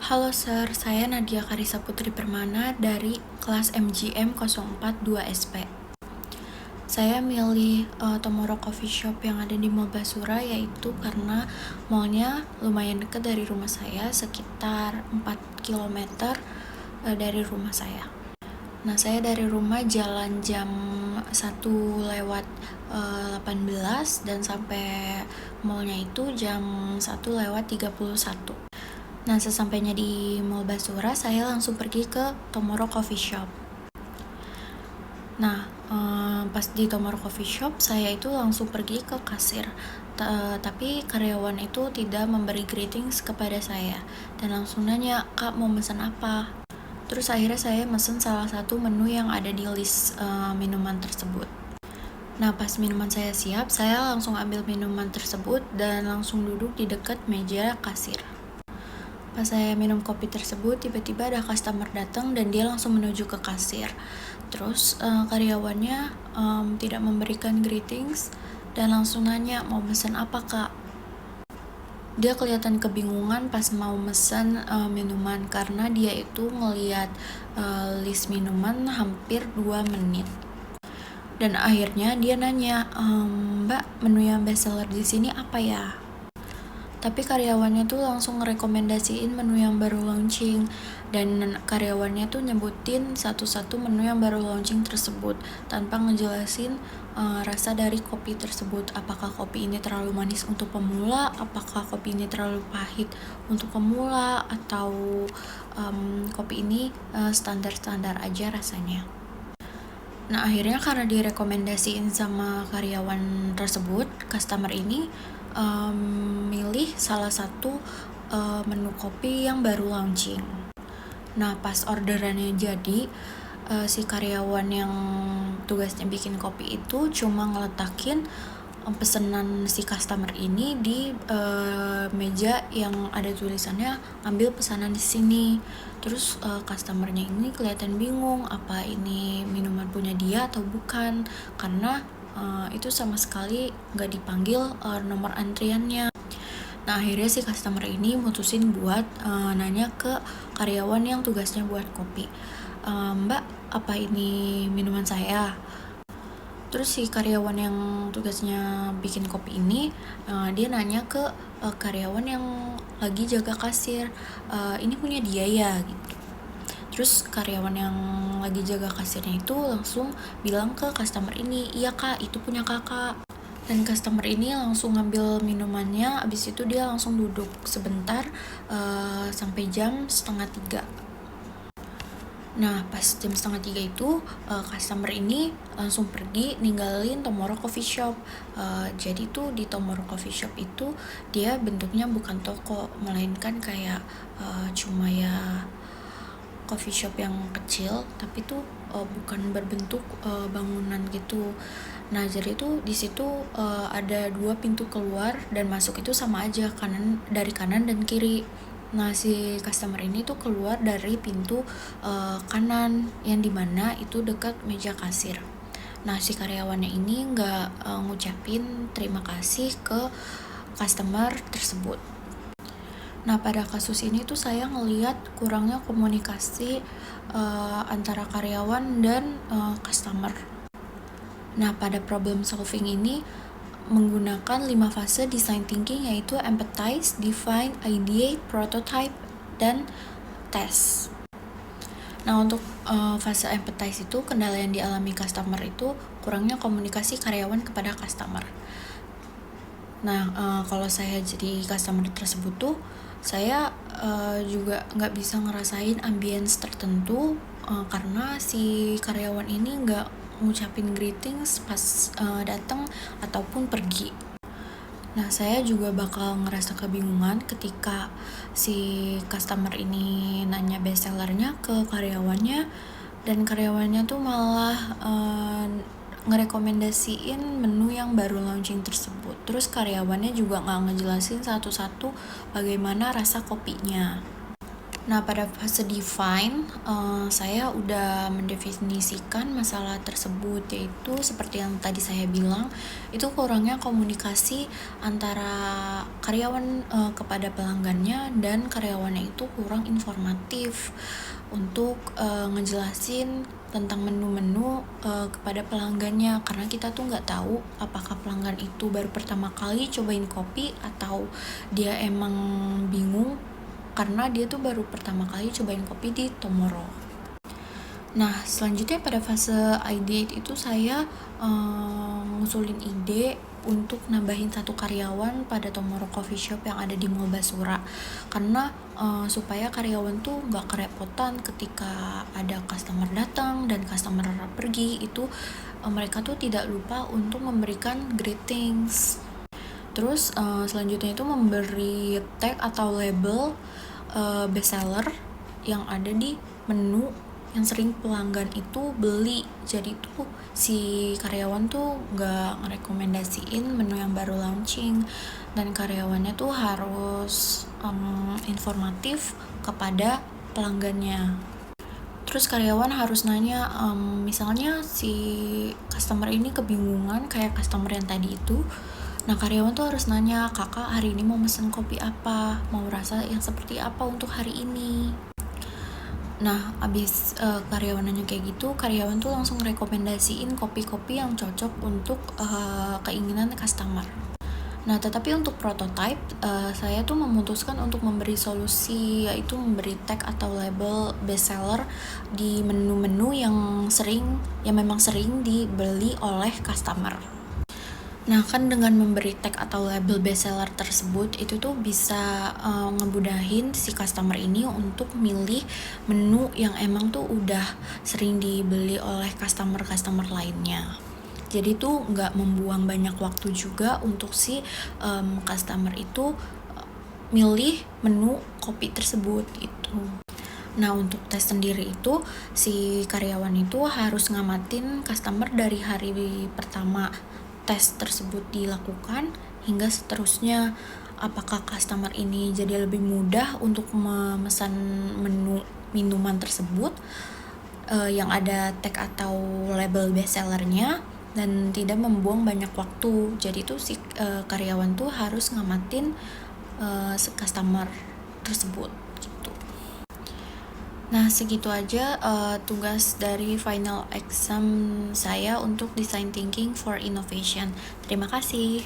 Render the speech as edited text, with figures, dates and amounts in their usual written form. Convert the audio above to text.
Halo Sir, saya Nadia Karisa Putri Permana dari kelas MGM 042 SP. Saya milih Tomorrow Coffee Shop yang ada di Mall Basura yaitu karena mallnya lumayan dekat dari rumah saya, sekitar 4 km dari rumah saya. Nah, saya dari rumah jalan jam 1 lewat 18 dan sampai mallnya itu jam 1 lewat 31. Nah, sesampainya di Mall Basura, saya langsung pergi ke Tomorrow Coffee Shop. Nah, pas di Tomorrow Coffee Shop, saya itu langsung pergi ke kasir. Tapi karyawan itu tidak memberi greetings kepada saya dan langsung nanya, "Kak, mau pesan apa?" Terus akhirnya saya mesen salah satu menu yang ada di list minuman tersebut. Nah, pas minuman saya siap, saya langsung ambil minuman tersebut dan langsung duduk di dekat meja kasir. Pas saya minum kopi tersebut, tiba-tiba ada customer datang dan dia langsung menuju ke kasir. Terus karyawannya tidak memberikan greetings dan langsung nanya, "Mau pesan apa, Kak?" Dia kelihatan kebingungan pas mau mesen minuman karena dia itu ngelihat list minuman hampir 2 menit. Dan akhirnya dia nanya, "Mbak, menu yang best seller di sini apa ya?" Tapi karyawannya tuh langsung ngerekomendasiin menu yang baru launching, dan karyawannya tuh nyebutin satu-satu menu yang baru launching tersebut tanpa ngejelasin rasa dari kopi tersebut. Apakah kopi ini terlalu manis untuk pemula, apakah kopi ini terlalu pahit untuk pemula, atau kopi ini standar-standar aja rasanya. Nah, akhirnya karena direkomendasiin sama karyawan tersebut, customer ini milih salah satu menu kopi yang baru launching. Nah, pas orderannya jadi, si karyawan yang tugasnya bikin kopi itu cuma ngeletakin pesanan si customer ini di meja yang ada tulisannya "ambil pesanan di sini". Terus customernya ini kelihatan bingung, apa ini minuman punya dia atau bukan, karena itu sama sekali nggak dipanggil nomor antriannya. Nah, akhirnya si customer ini mutusin buat nanya ke karyawan yang tugasnya buat kopi, "Mbak, apa ini minuman saya?" Terus si karyawan yang tugasnya bikin kopi ini, dia nanya ke karyawan yang lagi jaga kasir, "Ini punya dia ya?" gitu. Terus karyawan yang lagi jaga kasirnya itu langsung bilang ke customer ini, "Iya Kak, itu punya Kakak." Dan customer ini langsung ngambil minumannya, abis itu dia langsung duduk sebentar sampai jam 2:30. Nah, pas jam 2:30 itu customer ini langsung pergi ninggalin Tomorrow Coffee Shop. Jadi tuh di Tomorrow Coffee Shop itu dia bentuknya bukan toko, melainkan kayak cuma ya coffee shop yang kecil, tapi tuh bukan berbentuk bangunan gitu. Nah, jadi tuh di situ ada 2 pintu keluar dan masuk itu sama aja, dari kanan dan kiri. Nah, si customer ini tuh keluar dari pintu kanan yang dimana itu dekat meja kasir. Nah, si karyawannya ini nggak ngucapin terima kasih ke customer tersebut. Nah, pada kasus ini tuh saya ngelihat kurangnya komunikasi antara karyawan dan customer. Nah, pada problem solving ini menggunakan 5 fase design thinking, yaitu empathize, define, ideate, prototype, dan test. Nah, untuk fase empathize itu kendala yang dialami customer itu kurangnya komunikasi karyawan kepada customer. Nah, kalau saya jadi customer tersebut tuh, saya juga nggak bisa ngerasain ambience tertentu karena si karyawan ini nggak ngucapin greetings pas datang ataupun pergi. Nah, saya juga bakal ngerasa kebingungan ketika si customer ini nanya bestsellernya ke karyawannya, dan karyawannya tuh malah ngerekomendasiin menu yang baru launching tersebut. Terus karyawannya juga nggak ngejelasin satu-satu bagaimana rasa kopinya. Nah, pada fase define, saya udah mendefinisikan masalah tersebut, yaitu seperti yang tadi saya bilang, itu kurangnya komunikasi antara karyawan kepada pelanggannya, dan karyawannya itu kurang informatif untuk ngejelasin tentang menu-menu kepada pelanggannya, karena kita tuh nggak tahu apakah pelanggan itu baru pertama kali cobain kopi atau dia emang bingung karena dia tuh baru pertama kali cobain kopi di Tomorrow. Nah, selanjutnya pada fase ideate itu saya ngusulin ide untuk nambahin 1 karyawan pada Tomorrow Coffee Shop yang ada di Mall Basura, karena supaya karyawan tuh nggak kerepotan ketika ada customer datang dan customer pergi, itu mereka tuh tidak lupa untuk memberikan greetings. Terus selanjutnya itu memberi tag atau label bestseller yang ada di menu yang sering pelanggan itu beli. Jadi tuh si karyawan tuh gak ngerekomendasiin menu yang baru launching, dan karyawannya tuh harus informatif kepada pelanggannya. Terus karyawan harus nanya, misalnya si customer ini kebingungan kayak customer yang tadi itu. Nah, karyawan tuh harus nanya, kakak hari ini mau mesen kopi apa? Mau rasa yang seperti apa untuk hari ini? Nah, abis karyawan nanya kayak gitu, karyawan tuh langsung rekomendasiin kopi-kopi yang cocok untuk keinginan customer. Nah, tetapi untuk prototype, saya tuh memutuskan untuk memberi solusi, yaitu memberi tag atau label bestseller di menu-menu yang memang sering dibeli oleh customer. Nah, kan dengan memberi tag atau label bestseller tersebut, itu tuh bisa ngemudahin si customer ini untuk milih menu yang emang tuh udah sering dibeli oleh customer-customer lainnya. Jadi tuh nggak membuang banyak waktu juga untuk si customer itu milih menu kopi tersebut itu. Nah, untuk tes sendiri itu, si karyawan itu harus ngamatin customer dari hari pertama tes tersebut dilakukan hingga seterusnya. Apakah customer ini jadi lebih mudah untuk memesan menu minuman tersebut yang ada tag atau label bestsellernya, dan tidak membuang banyak waktu. Jadi tuh si karyawan tuh harus ngamatin customer tersebut gitu. Nah, segitu aja tugas dari final exam saya untuk design thinking for innovation. Terima kasih.